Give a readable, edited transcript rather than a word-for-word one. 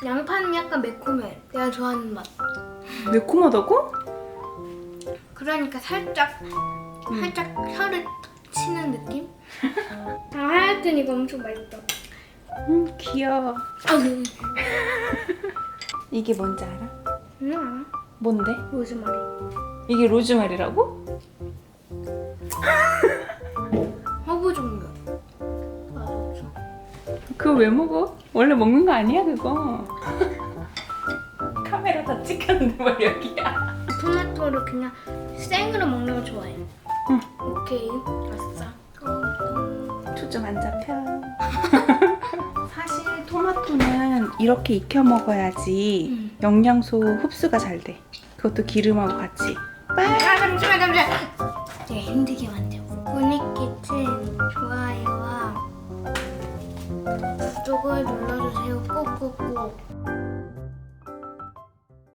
양파는 약간 매콤해. 내가 좋아하는 맛. 매콤하다고? 그러니까 살짝 혀를 치는 느낌? 하여튼 이거 엄청 맛있다. 귀여워. 이게 뭔지 알아? 알아? 뭔데? 로즈마리. 이게 로즈마리라고? 허브 종류. 맛없어. 그거 왜 먹어? 원래 먹는 거 아니야 그거? 카메라 다 찍혔는데 뭘 여기야? 토마토를 그냥 생으로 먹는 거 좋아해. 응. 오케이. 아싸. 초점 안 잡혀. 사실 토마토는 이렇게 익혀 먹어야지 영양소 흡수가 잘 돼. 그것도 기름하고 같이. 잠시만. 되게 힘들게 만들고. 보니키친 좋아요와 구독을 눌러주세요. 꼭꼭꼭.